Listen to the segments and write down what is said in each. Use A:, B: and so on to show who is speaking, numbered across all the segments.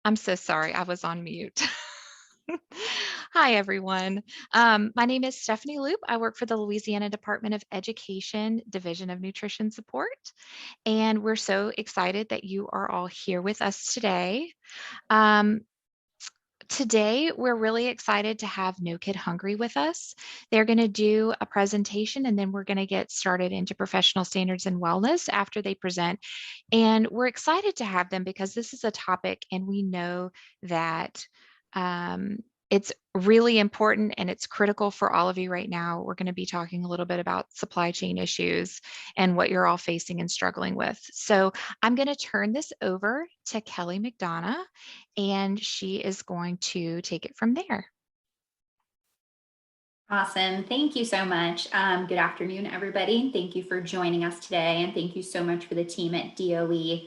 A: I'm so sorry, I was on mute. Hi, everyone. My name is Stephanie Loop. I work for the Louisiana Department of Education, Division of Nutrition Support, and we're so excited that you are all here with us today. Um, Today, we're really excited to have No Kid Hungry with us. They're going to do a presentation and then we're going to get started into professional standards and wellness after they present. And we're excited to have them because this is a topic and we know that um, it's really important and it's critical for all of you right now. We're going to be talking a little bit about supply chain issues and what you're all facing and struggling with. So I'm going to turn this over to Kelly McDonough and she is going to take it from there.
B: Awesome. Thank you so much. Good afternoon, everybody. Thank you for joining us today. And thank you so much for the team at DOE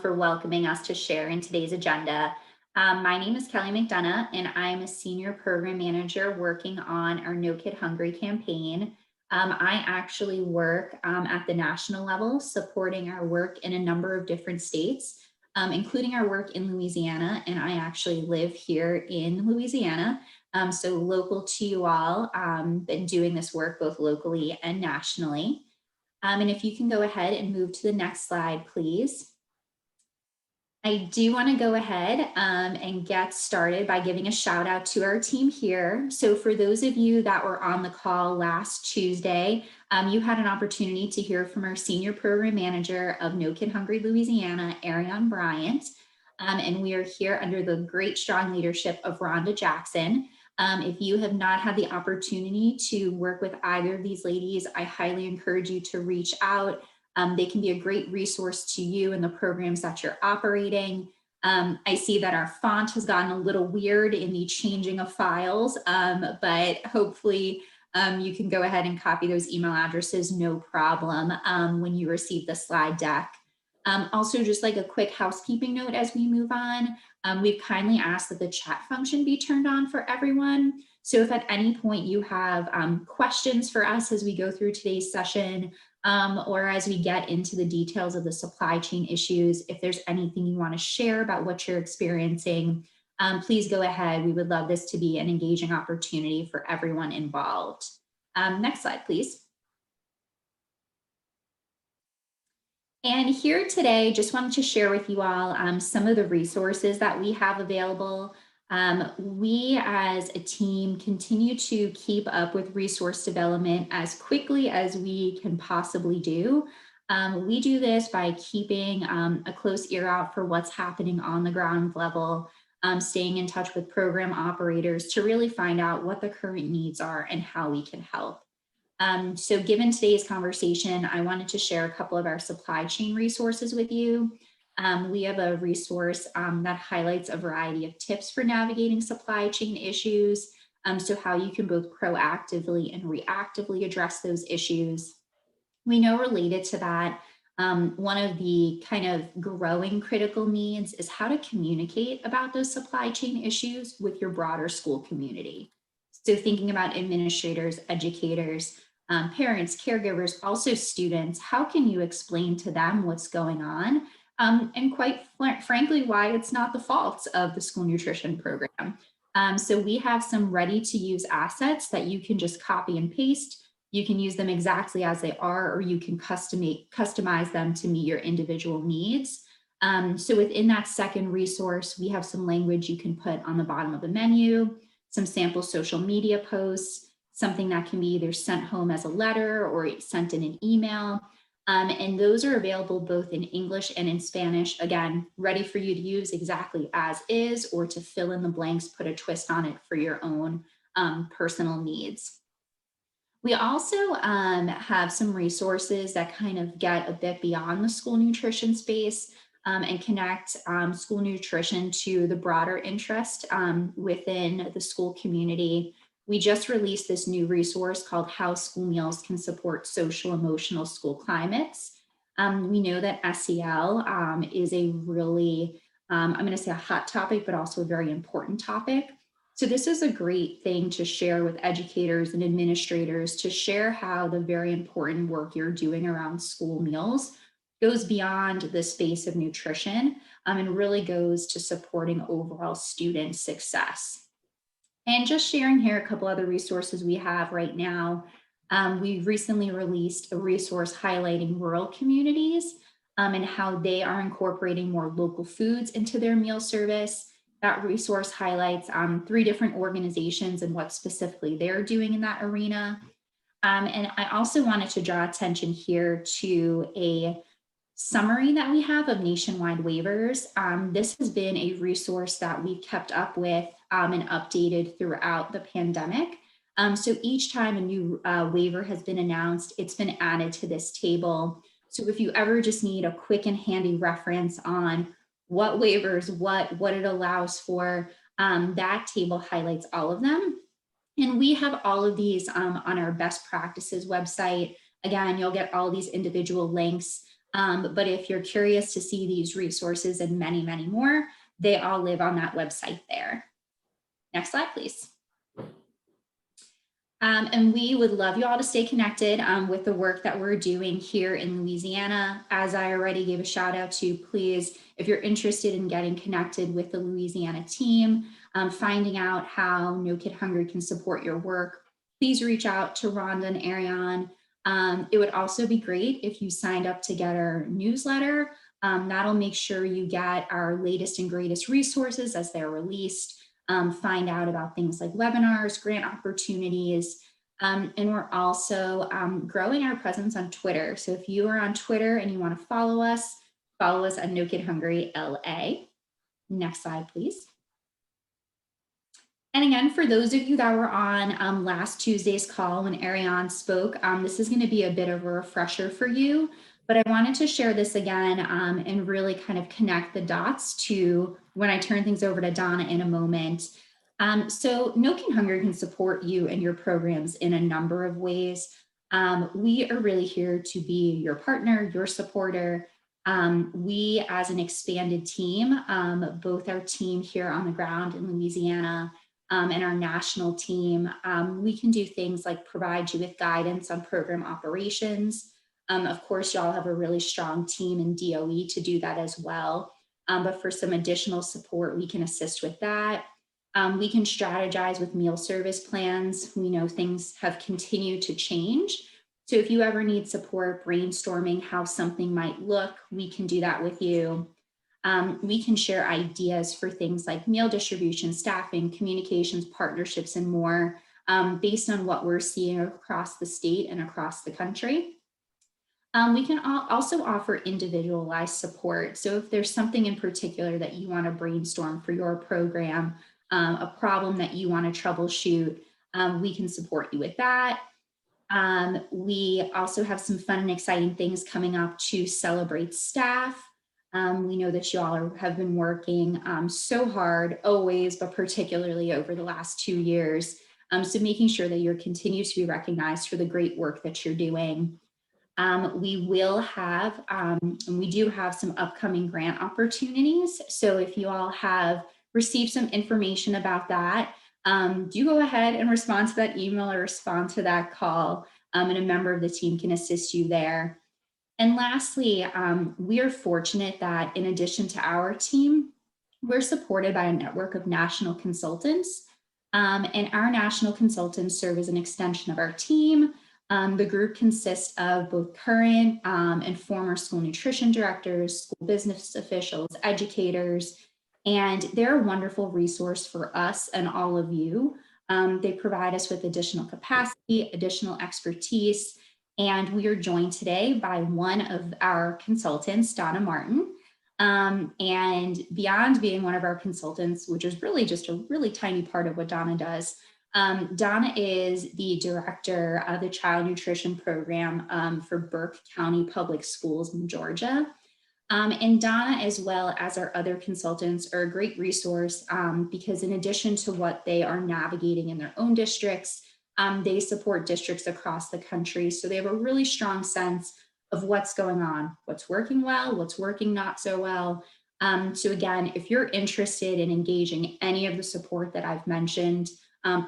B: for welcoming us to share in today's agenda. My name is Kelly McDonough, and I'm a senior program manager working on our No Kid Hungry campaign. I actually work at the national level, supporting our work in a number of different states, including our work in Louisiana. And I actually live here in Louisiana. So local to you all, been doing this work both locally and nationally. And if you can go ahead and move to the next slide, please. I do want to go ahead and get started by giving a shout out to our team here. So for those of you that were on the call last Tuesday, you had an opportunity to hear from our senior program manager of No Kid Hungry Louisiana, Ariane Bryant. And we are here under the great strong leadership of Rhonda Jackson. If you have not had the opportunity to work with either of these ladies, I highly encourage you to reach out. They can be a great resource to you in the programs that you're operating. I see that our font has gotten a little weird in the changing of files, but hopefully you can go ahead and copy those email addresses, no problem, when you receive the slide deck. Also, just like a quick housekeeping note as we move on, we've kindly asked that the chat function be turned on for everyone. So if at any point you have questions for us as we go through today's session, or as we get into the details of the supply chain issues, if there's anything you want to share about what you're experiencing, please go ahead. We would love this to be an engaging opportunity for everyone involved. Next slide, please. And here today, just wanted to share with you all some of the resources that we have available. We as a team continue to keep up with resource development as quickly as we can possibly do. We do this by keeping a close ear out for what's happening on the ground level, staying in touch with program operators to really find out what the current needs are and how we can help. So given today's conversation, I wanted to share a couple of our supply chain resources with you. We have a resource that highlights a variety of tips for navigating supply chain issues. So how you can both proactively and reactively address those issues. We know related to that, one of the kind of growing critical needs is how to communicate about those supply chain issues with your broader school community. So thinking about administrators, educators, parents, caregivers, also students, how can you explain to them what's going on? And quite frankly, why it's not the fault of the school nutrition program. So we have some ready to use assets that you can just copy and paste. You can use them exactly as they are, or you can customize them to meet your individual needs. So within that second resource, we have some language you can put on the bottom of the menu, some sample social media posts, something that can be either sent home as a letter or sent in an email. And those are available both in English and in Spanish. Again, ready for you to use exactly as is, or to fill in the blanks, put a twist on it for your own personal needs. We also have some resources that kind of get a bit beyond the school nutrition space and connect school nutrition to the broader interest within the school community. We just released this new resource called How School Meals Can Support Social Emotional School Climates. We know that SEL is a really, I'm going to say a hot topic, but also a very important topic. So this is a great thing to share with educators and administrators, to share how the very important work you're doing around school meals goes beyond the space of nutrition and really goes to supporting overall student success. And just sharing here a couple other resources we have right now. We recently released a resource highlighting rural communities and how they are incorporating more local foods into their meal service. That resource highlights 3 different organizations and what specifically they're doing in that arena. And I also wanted to draw attention here to a summary that we have of nationwide waivers. This has been a resource that we've kept up with and updated throughout the pandemic. So each time a new waiver has been announced, it's been added to this table. So if you ever just need a quick and handy reference on what waivers, what it allows for, that table highlights all of them. And we have all of these on our best practices website. Again, you'll get all these individual links. But if you're curious to see these resources and many, many more, they all live on that website there. Next slide, please. And we would love you all to stay connected with the work that we're doing here in Louisiana. As I already gave a shout out to, please, if you're interested in getting connected with the Louisiana team, finding out how No Kid Hungry can support your work, please reach out to Rhonda and Ariane. It would also be great if you signed up to get our newsletter. That'll make sure you get our latest and greatest resources as they're released. Find out about things like webinars, grant opportunities, and we're also growing our presence on Twitter. So if you are on Twitter and you want to follow us at No Kid Hungry LA. Next slide, please. And again, for those of you that were on last Tuesday's call when Ariane spoke, this is going to be a bit of a refresher for you. But I wanted to share this again and really kind of connect the dots to when I turn things over to Donna in a moment. So No Kid Hungry can support you and your programs in a number of ways. We are really here to be your partner, your supporter. We as an expanded team, both our team here on the ground in Louisiana and our national team, we can do things like provide you with guidance on program operations. Of course, y'all have a really strong team in DOE to do that as well. But for some additional support, we can assist with that. We can strategize with meal service plans. We know things have continued to change. So if you ever need support brainstorming how something might look, we can do that with you. We can share ideas for things like meal distribution, staffing, communications, partnerships, and more based on what we're seeing across the state and across the country. We can also offer individualized support. So if there's something in particular that you want to brainstorm for your program, a problem that you want to troubleshoot, we can support you with that. We also have some fun and exciting things coming up to celebrate staff. We know that you all have been working so hard always, but particularly over the last 2 years. So making sure that you're continue to be recognized for the great work that you're doing. We will have, and we do have some upcoming grant opportunities. So if you all have received some information about that, do go ahead and respond to that email or respond to that call, and a member of the team can assist you there. And lastly, we are fortunate that in addition to our team, we're supported by a network of national consultants. And our national consultants serve as an extension of our team. The group consists of both current and former school nutrition directors, school business officials, educators, and they're a wonderful resource for us and all of you. They provide us with additional capacity, additional expertise, and we are joined today by one of our consultants, Donna Martin. And beyond being one of our consultants, which is really just a really tiny part of what Donna does, Donna is the director of the Child Nutrition Program for Burke County Public Schools in Georgia. And Donna, as well as our other consultants, are a great resource because in addition to what they are navigating in their own districts, they support districts across the country. So they have a really strong sense of what's going on, what's working well, what's working not so well. So again, if you're interested in engaging any of the support that I've mentioned,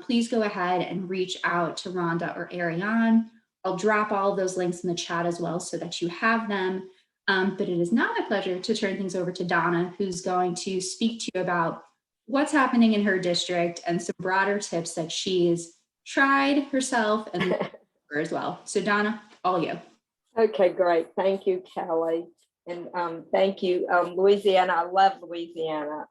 B: please go ahead and reach out to Rhonda or Ariane. I'll drop all of those links in the chat as well so that you have them. But it is now my pleasure to turn things over to Donna, who's going to speak to you about what's happening in her district and some broader tips that she's tried herself and as well. So Donna, all you.
C: Okay, great. Thank you, Kelly. And thank you, Louisiana. I love Louisiana.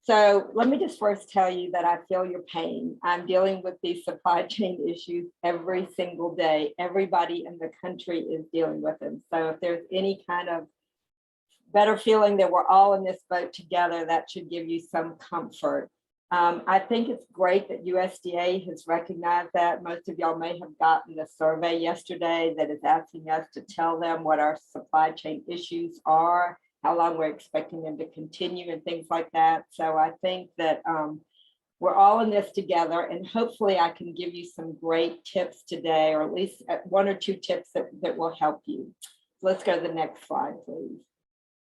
C: So let me just first tell you that I feel your pain. I'm dealing with these supply chain issues every single day. Everybody in the country is dealing with them. So if there's any kind of better feeling that we're all in this boat together, that should give you some comfort. I think it's great that USDA has recognized that. Most of y'all may have gotten the survey yesterday that is asking us to tell them what our supply chain issues are, how long we're expecting them to continue and things like that. So I think that we're all in this together, and hopefully I can give you some great tips today, or at least one or two tips that will help you. So let's go to the next slide, please.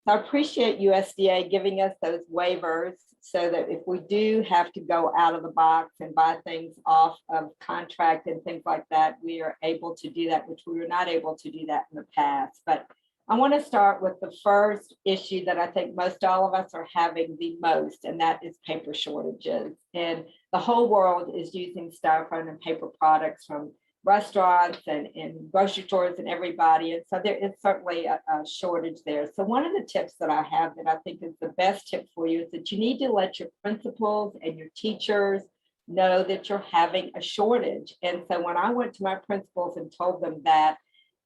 C: So I appreciate USDA giving us those waivers so that if we do have to go out of the box and buy things off of contract and things like that, we are able to do that, which we were not able to do that in the past. But I want to start with the first issue that I think most all of us are having the most, and that is paper shortages. And the whole world is using styrofoam and paper products, from restaurants and grocery stores and everybody. And so there is certainly a shortage there. So one of the tips that I have that I think is the best tip for you is that you need to let your principals and your teachers know that you're having a shortage. And so when I went to my principals and told them that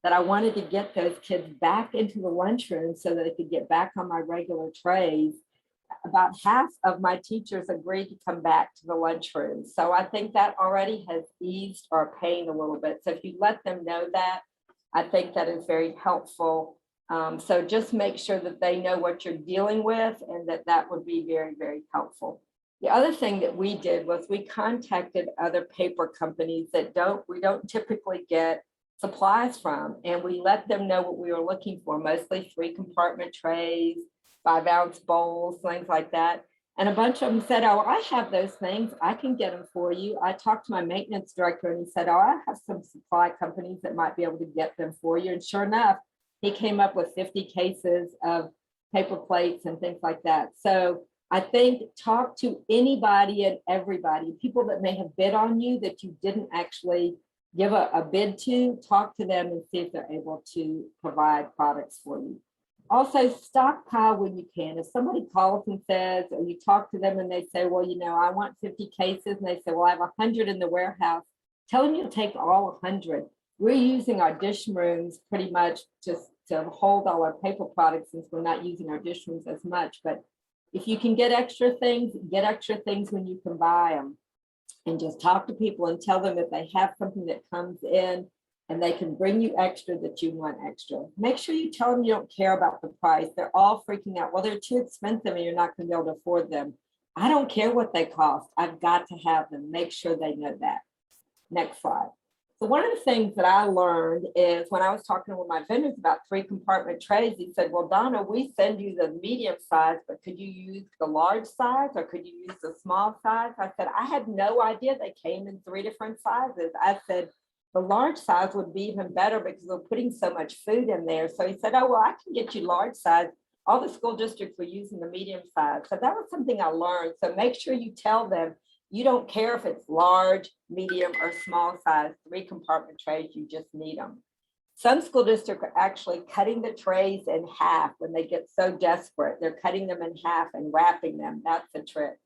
C: I wanted to get those kids back into the lunchroom so that they could get back on my regular trays, about half of my teachers agreed to come back to the lunchroom. So I think that already has eased our pain a little bit. So if you let them know that, I think that is very helpful. So just make sure that they know what you're dealing with, and that would be very, very helpful. The other thing that we did was we contacted other paper companies that we don't typically get supplies from, and we let them know what we were looking for, mostly 3-compartment trays, 5-ounce bowls, things like that. And a bunch of them said, oh, I have those things. I can get them for you. I talked to my maintenance director and he said, oh, I have some supply companies that might be able to get them for you. And sure enough, he came up with 50 cases of paper plates and things like that. So I think talk to anybody and everybody, people that may have bid on you that you didn't actually give a bid to, talk to them and see if they're able to provide products for you. Also, stockpile when you can. If somebody calls and says, or you talk to them and they say, well, I want 50 cases, and they say, well, I have 100 in the warehouse, tell them you'll take all 100. We're using our dish rooms pretty much just to hold all our paper products, since we're not using our dish rooms as much. But if you can get extra things when you can buy them. And just talk to people and tell them if they have something that comes in and they can bring you extra, that you want extra. Make sure you tell them you don't care about the price. They're all freaking out. Well, they're too expensive and you're not going to be able to afford them. I don't care what they cost. I've got to have them. Make sure they know that. Next slide. So one of the things that I learned is when I was talking with my vendors about 3-compartment trays, he said, well, Donna, we send you the medium size, but could you use the large size, or could you use the small size? I said, I had no idea they came in 3 different sizes. I said, the large size would be even better because we're putting so much food in there. So he said, oh, well, I can get you large size. All the school districts were using the medium size. So that was something I learned. So make sure you tell them you don't care if it's large, medium, or small size, 3-compartment trays, you just need them. Some school districts are actually cutting the trays in half when they get so desperate. They're cutting them in half and wrapping them. That's the trick.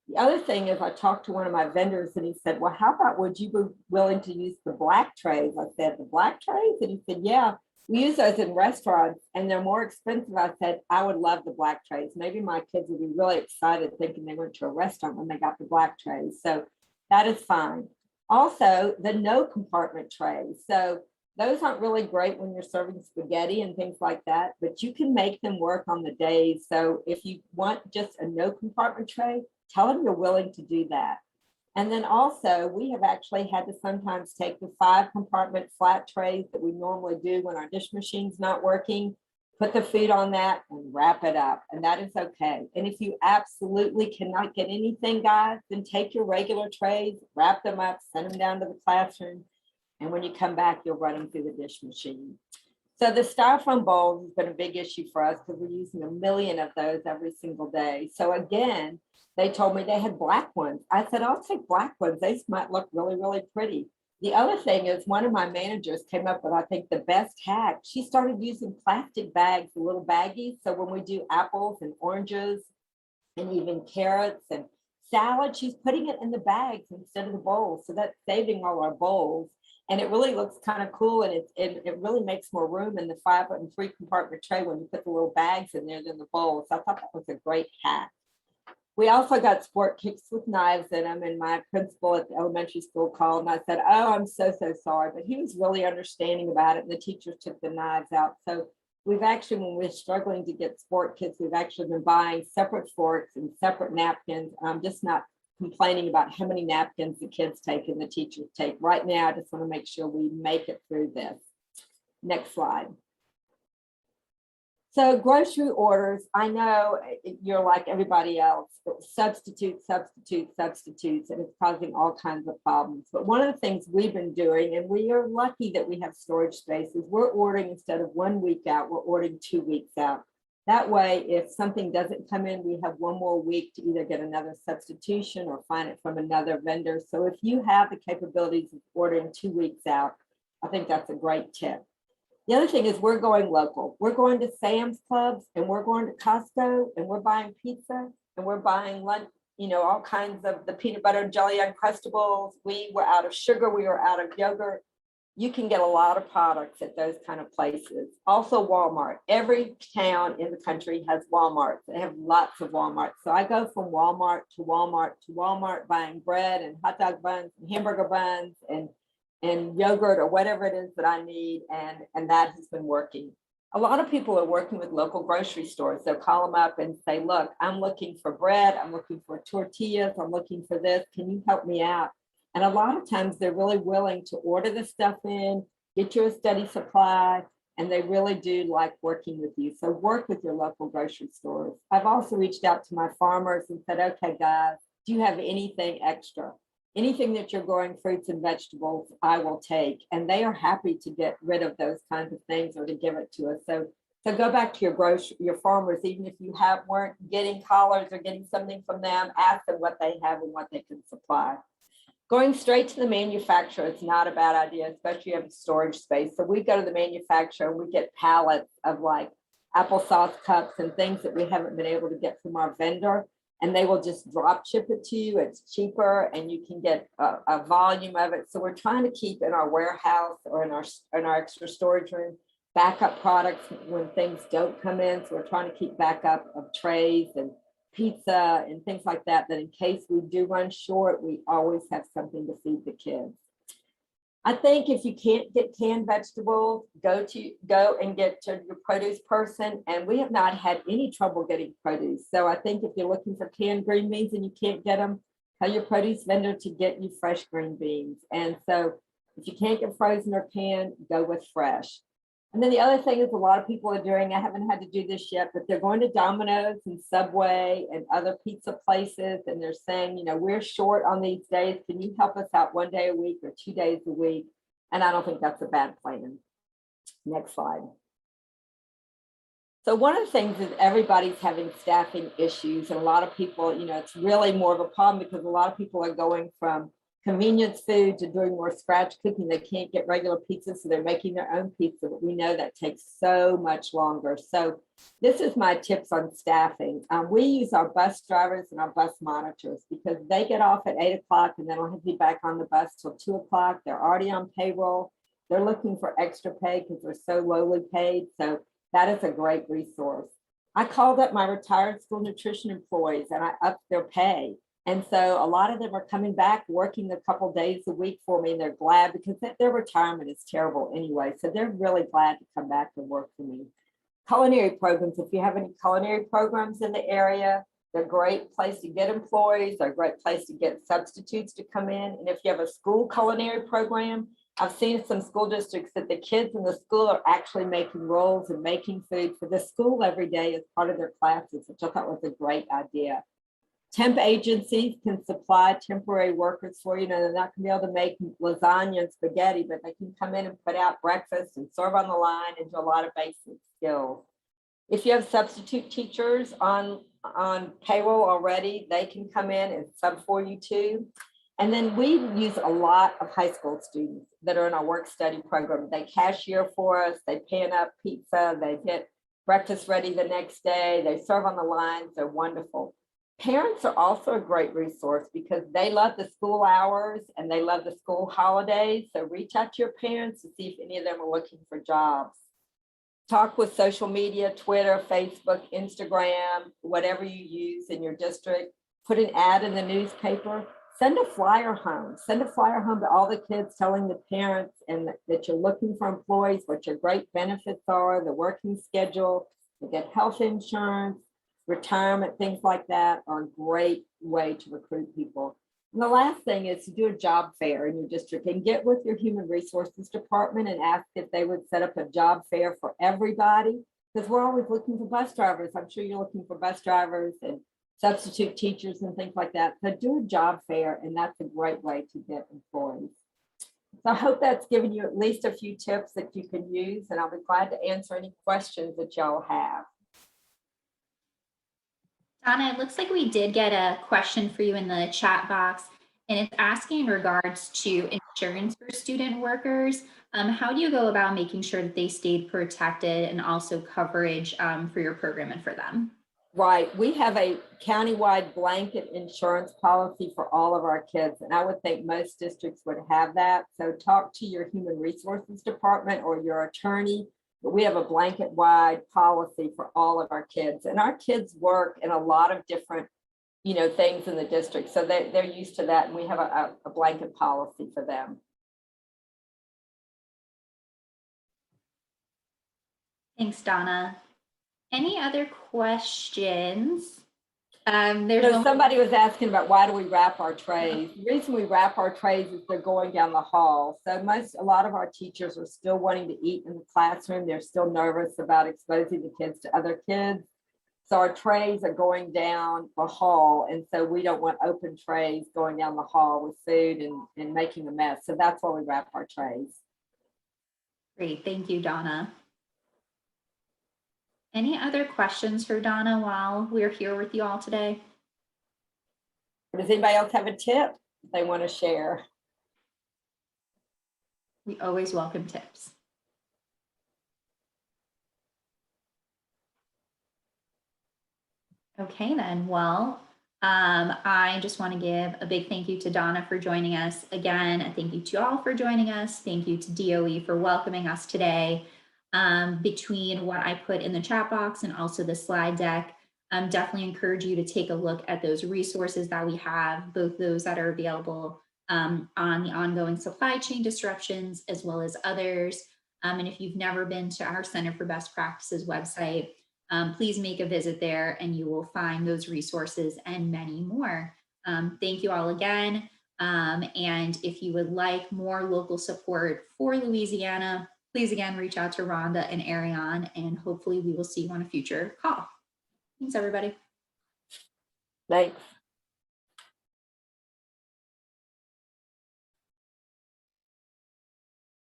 C: The other thing is, I talked to one of my vendors and he said, well, how about, would you be willing to use the black trays? I said, the black trays? And he said, yeah, we use those in restaurants and they're more expensive. I said, I would love the black trays. Maybe my kids would be really excited thinking they went to a restaurant when they got the black trays. So that is fine. Also, the no compartment trays. So those aren't really great when you're serving spaghetti and things like that, but you can make them work on the days. So if you want just a no compartment tray, tell them you're willing to do that. And then also, we have actually had to sometimes take the 5-compartment flat trays that we normally do when our dish machine's not working, put the food on that and wrap it up. And that is okay. And if you absolutely cannot get anything, guys, then take your regular trays, wrap them up, send them down to the classroom. And when you come back, you'll run them through the dish machine. So the styrofoam bowls has been a big issue for us because we're using 1 million of those every single day. So again, they told me they had black ones. I said, I'll take black ones. They might look really, really pretty. The other thing is one of my managers came up with, I think, the best hack. She started using plastic bags, the little baggies. So when we do apples and oranges and even carrots and salad, she's putting it in the bags instead of the bowls. So that's saving all our bowls. And it really looks kind of cool. And it really makes more room in the 5 and 3 compartment tray when you put the little bags in there than the bowls. So I thought that was a great hack. We also got sport kicks with knives in them, and my principal at the elementary school called and I said, oh, I'm so sorry. But he was really understanding about it, and the teachers took the knives out. So we've actually, when we're struggling to get sport kits, we've actually been buying separate forks and separate napkins. I'm just not complaining about how many napkins the kids take and the teachers take. Right now, I just want to make sure we make it through this. Next slide. So grocery orders, I know you're like everybody else, but substitutes, and it's causing all kinds of problems. But one of the things we've been doing, and we are lucky that we have storage spaces, we're ordering instead of 1 week out, we're ordering 2 weeks out. That way, if something doesn't come in, we have 1 more week to either get another substitution or find it from another vendor. So if you have the capabilities of ordering 2 weeks out, I think that's a great tip. The other thing is we're going local. We're going to Sam's Clubs and we're going to Costco and we're buying pizza and we're buying lunch, all kinds of the peanut butter and jelly Uncrustables. We were out of sugar. We were out of yogurt. You can get a lot of products at those kind of places. Also Walmart. Every town in the country has Walmart. They have lots of Walmart. So I go from Walmart to Walmart to Walmart buying bread and hot dog buns and hamburger buns and yogurt or whatever it is that I need. And that has been working. A lot of people are working with local grocery stores. They'll call them up and say, look, I'm looking for bread. I'm looking for tortillas. I'm looking for this. Can you help me out? And a lot of times they're really willing to order the stuff in, get you a steady supply, and they really do like working with you. So work with your local grocery stores. I've also reached out to my farmers and said, okay, guys, do you have anything extra? Anything that you're growing, fruits and vegetables, I will take. And they are happy to get rid of those kinds of things or to give it to us. So go back to your farmers, even if you weren't getting collars or getting something from them, ask them what they have and what they can supply. Going straight to the manufacturer is not a bad idea, especially if you have a storage space. So we go to the manufacturer and we get pallets of like applesauce cups and things that we haven't been able to get from our vendor. And they will just drop ship it to you. It's cheaper and you can get a volume of it. So we're trying to keep in our warehouse or in our extra storage room backup products when things don't come in. So we're trying to keep backup of trays and pizza and things like that, that in case we do run short, we always have something to feed the kids. I think if you can't get canned vegetables, go and get to your produce person. And we have not had any trouble getting produce. So I think if you're looking for canned green beans and you can't get them, tell your produce vendor to get you fresh green beans. And so if you can't get frozen or canned, go with fresh. And then the other thing is a lot of people are doing, I haven't had to do this yet, but they're going to Domino's and Subway and other pizza places. And they're saying, we're short on these days. Can you help us out 1 day a week or 2 days a week? And I don't think that's a bad plan. Next slide. So one of the things is everybody's having staffing issues. And a lot of people, it's really more of a problem because a lot of people are going from convenience food to doing more scratch cooking. They can't get regular pizza, so they're making their own pizza, but we know that takes so much longer. So this is my tips on staffing. We use our bus drivers and our bus monitors because they get off at 8 o'clock and they don't have to be back on the bus till 2 o'clock. They're already on payroll. They're looking for extra pay because they're so lowly paid. So that is a great resource. I called up my retired school nutrition employees and I upped their pay. And so a lot of them are coming back, working a couple days a week for me, and they're glad because their retirement is terrible anyway. So they're really glad to come back and work for me. Culinary programs, if you have any culinary programs in the area, they're a great place to get employees. They're a great place to get substitutes to come in. And if you have a school culinary program, I've seen some school districts that the kids in the school are actually making rolls and making food for the school every day as part of their classes, which I thought was a great idea. Temp agencies can supply temporary workers for you. Now, they're not gonna be able to make lasagna and spaghetti, but they can come in and put out breakfast and serve on the line and do a lot of basic skills. If you have substitute teachers on payroll already, they can come in and sub for you too. And then we use a lot of high school students that are in our work study program. They cashier for us, they pan up pizza, they get breakfast ready the next day, they serve on the lines, they're wonderful. Parents are also a great resource because they love the school hours and they love the school holidays. So reach out to your parents to see if any of them are looking for jobs. Talk with social media, Twitter, Facebook, Instagram, whatever you use in your district. Put an ad in the newspaper. Send a flyer home. Send a flyer home to all the kids telling the parents and that you're looking for employees, what your great benefits are, the working schedule, to get health insurance, retirement, things like that are a great way to recruit people. And the last thing is to do a job fair in your district and get with your human resources department and ask if they would set up a job fair for everybody, because we're always looking for bus drivers. I'm sure you're looking for bus drivers and substitute teachers and things like that. So do a job fair, and that's a great way to get employees. So I hope that's given you at least a few tips that you can use, and I'll be glad to answer any questions that y'all have.
B: Donna, it looks like we did get a question for you in the chat box, and it's asking in regards to insurance for student workers. How do you go about making sure that they stayed protected and also coverage for your program and for them?
C: Right, we have a countywide blanket insurance policy for all of our kids, and I would think most districts would have that. So talk to your human resources department or your attorney. But we have a blanket wide policy for all of our kids, and our kids work in a lot of different, things in the district. So they're used to that, and we have a blanket policy for them.
B: Thanks, Donna. Any other questions?
C: Somebody was asking about why do we wrap our trays? The reason we wrap our trays is they're going down the hall. So a lot of our teachers are still wanting to eat in the classroom. They're still nervous about exposing the kids to other kids. So our trays are going down the hall. And so we don't want open trays going down the hall with food and making a mess. So that's why we wrap our trays.
B: Great, thank you, Donna. Any other questions for Donna while we're here with you all today?
C: Does anybody else have a tip they want to share?
B: We always welcome tips. Okay, then. Well, I just want to give a big thank you to Donna for joining us. Again, a thank you to all for joining us. Thank you to DOE for welcoming us today. Between what I put in the chat box and also the slide deck, definitely encourage you to take a look at those resources that we have, both those that are available on the ongoing supply chain disruptions as well as others. And if you've never been to our Center for Best Practices website, please make a visit there and you will find those resources and many more. Thank you all again. And if you would like more local support for Louisiana, please again reach out to Rhonda and Ariane, and hopefully we will see you on a future call. Thanks, everybody.
C: Thanks.